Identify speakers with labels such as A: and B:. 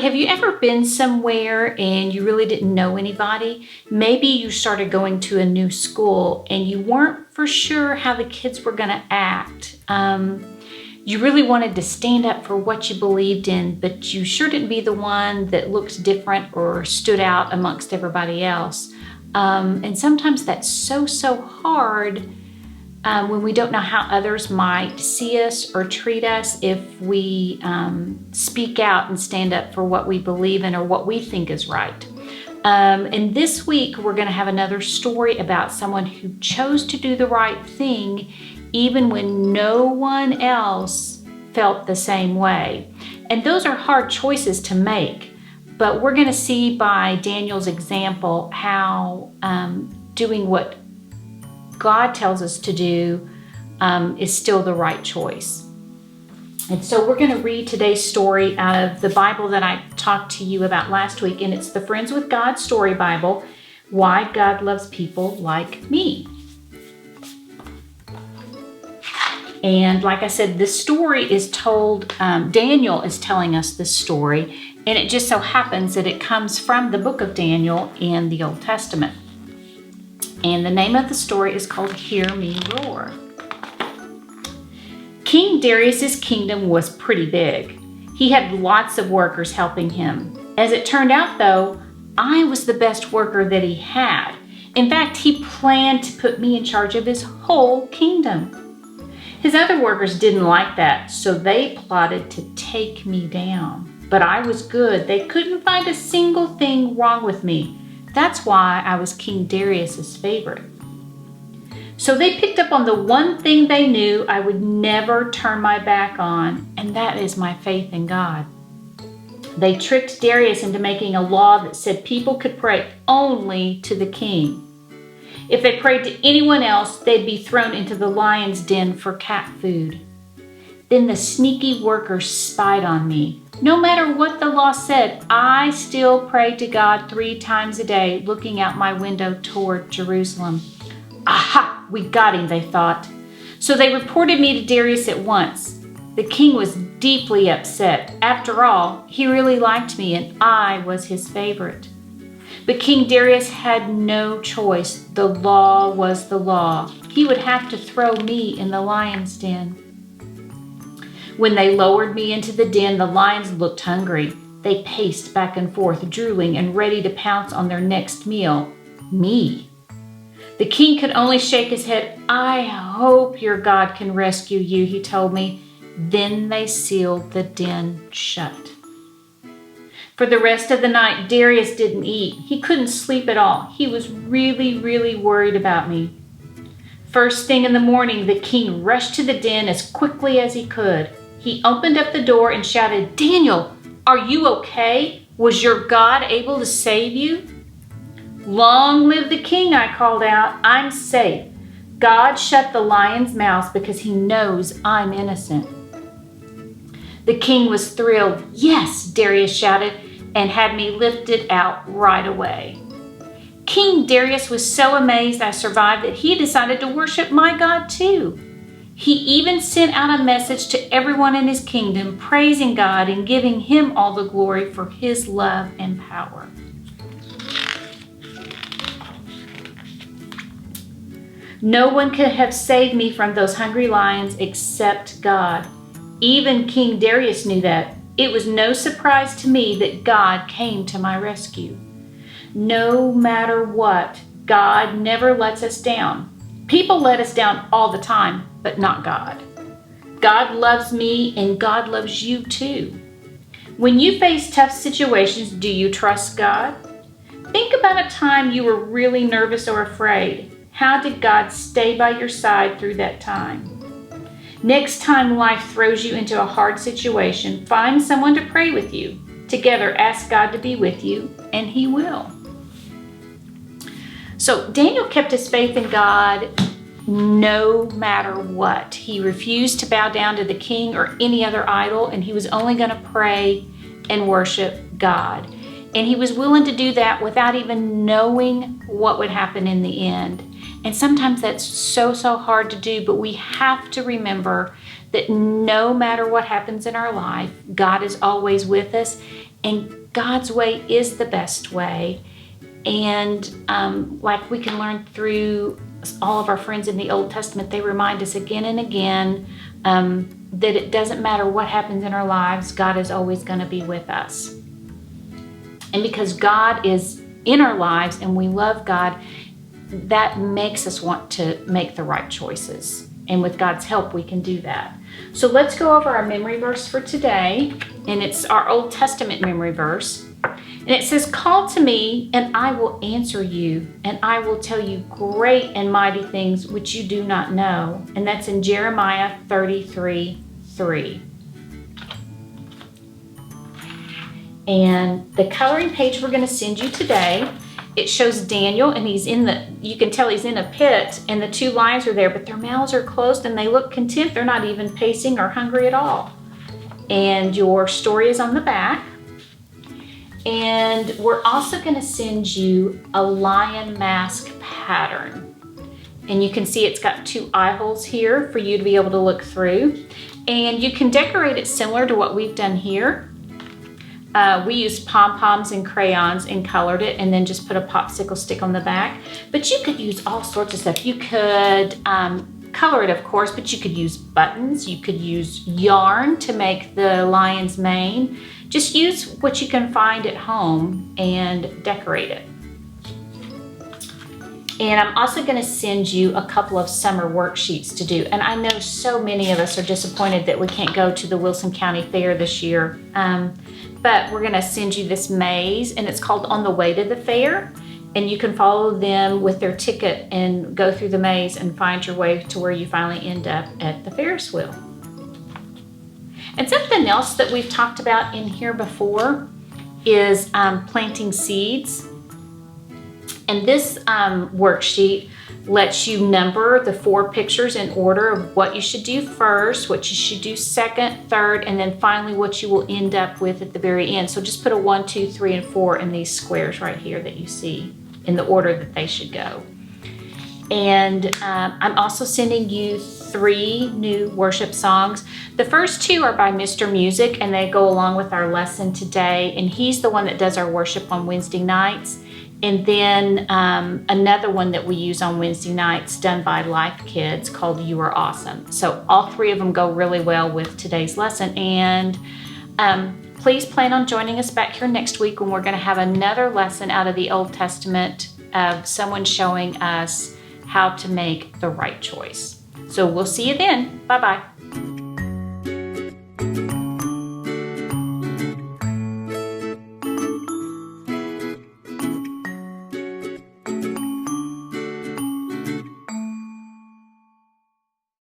A: have you ever been somewhere and you really didn't know anybody? Maybe you started going to a new school and you weren't for sure how the kids were going to act. You really wanted to stand up for what you believed in, but you sure didn't be the one that looked different or stood out amongst everybody else. And sometimes that's so hard when we don't know how others might see us or treat us if we speak out and stand up for what we believe in or what we think is right. And this week, we're going to have another story about someone who chose to do the right thing even when no one else felt the same way. And those are hard choices to make, but we're going to see by Daniel's example how doing what God tells us to do is still the right choice. And so we're going to read today's story out of the Bible that I talked to you about last week, and it's the Friends with God Story Bible, Why God Loves People Like Me. And like I said, this story is told, Daniel is telling us this story, and it just so happens that it comes from the book of Daniel in the Old Testament. And the name of the story is called Hear Me Roar. King Darius's kingdom was pretty big. He had lots of workers helping him. As it turned out, though, I was the best worker that he had. In fact, he planned to put me in charge of his whole kingdom. His other workers didn't like that, so they plotted to take me down. But I was good. They couldn't find a single thing wrong with me. That's why I was King Darius's favorite. So they picked up on the one thing they knew I would never turn my back on, and that is my faith in God. They tricked Darius into making a law that said people could pray only to the king. If they prayed to anyone else, they'd be thrown into the lion's den for cat food. Then the sneaky workers spied on me. No matter what the law said, I still prayed to God 3 times a day, looking out my window toward Jerusalem. Aha, we got him, they thought. So they reported me to Darius at once. The king was deeply upset. After all, he really liked me and I was his favorite. But King Darius had no choice. The law was the law. He would have to throw me in the lion's den. When they lowered me into the den, the lions looked hungry. They paced back and forth, drooling and ready to pounce on their next meal, me. The king could only shake his head. I hope your God can rescue you, he told me. Then they sealed the den shut. For the rest of the night, Darius didn't eat. He couldn't sleep at all. He was really worried about me. First thing in the morning, the king rushed to the den as quickly as he could. He opened up the door and shouted, Daniel, are you okay? Was your God able to save you? Long live the king, I called out. I'm safe. God shut the lion's mouth because he knows I'm innocent. The king was thrilled. Yes, Darius shouted, and had me lifted out right away. King Darius was so amazed I survived that he decided to worship my God too. He even sent out a message to everyone in his kingdom, praising God and giving him all the glory for his love and power. No one could have saved me from those hungry lions except God. Even King Darius knew that. It was no surprise to me that God came to my rescue. No matter what, God never lets us down. People let us down all the time, but not God. God loves me and God loves you too. When you face tough situations, do you trust God? Think about a time you were really nervous or afraid. How did God stay by your side through that time? Next time life throws you into a hard situation, find someone to pray with you. Together, ask God to be with you, and He will. So Daniel kept his faith in God no matter what. He refused to bow down to the king or any other idol, and he was only going to pray and worship God. And he was willing to do that without even knowing what would happen in the end. And sometimes that's so hard to do, but we have to remember that no matter what happens in our life, God is always with us. and God's way is the best way. And like we can learn through all of our friends in the Old Testament, they remind us again and again that it doesn't matter what happens in our lives, God is always going to be with us. And because God is in our lives and we love God, that makes us want to make the right choices. And with God's help, we can do that. So let's go over our memory verse for today. And it's our Old Testament memory verse. And it says, "Call to me, and I will answer you, and I will tell you great and mighty things which you do not know." And that's in Jeremiah 33:3. And the coloring page we're going to send you today, it shows Daniel, and you can tell he's in a pit, and the two lions are there, but their mouths are closed and they look content. They're not even pacing or hungry at all. And your story is on the back. And we're also going to send you a lion mask pattern. And you can see it's got 2 eye holes here for you to be able to look through. And you can decorate it similar to what we've done here. We used pom-poms and crayons and colored it, and then just put a popsicle stick on the back. But you could use all sorts of stuff. You could color it, of course, but you could use buttons. You could use yarn to make the lion's mane. Just use what you can find at home and decorate it. And I'm also going to send you a couple of summer worksheets to do. And I know so many of us are disappointed that we can't go to the Wilson County Fair this year. But we're going to send you this maze, and it's called On the Way to the Fair. And you can follow them with their ticket and go through the maze and find your way to where you finally end up at the Ferris wheel. And something else that we've talked about in here before is planting seeds. And this worksheet lets you number the 4 pictures in order of what you should do first, what you should do second, third, and then finally what you will end up with at the very end. So just put a 1, 2, 3, and 4 in these squares right here that you see in the order that they should go. And I'm also sending you 3 new worship songs. The first 2 are by Mr. Music, and they go along with our lesson today. And he's the one that does our worship on Wednesday nights. And then another one that we use on Wednesday nights done by Life Kids called You Are Awesome. So all 3 of them go really well with today's lesson. And please plan on joining us back here next week when we're going to have another lesson out of the Old Testament of someone showing us how to make the right choice. So we'll see you then. Bye-bye.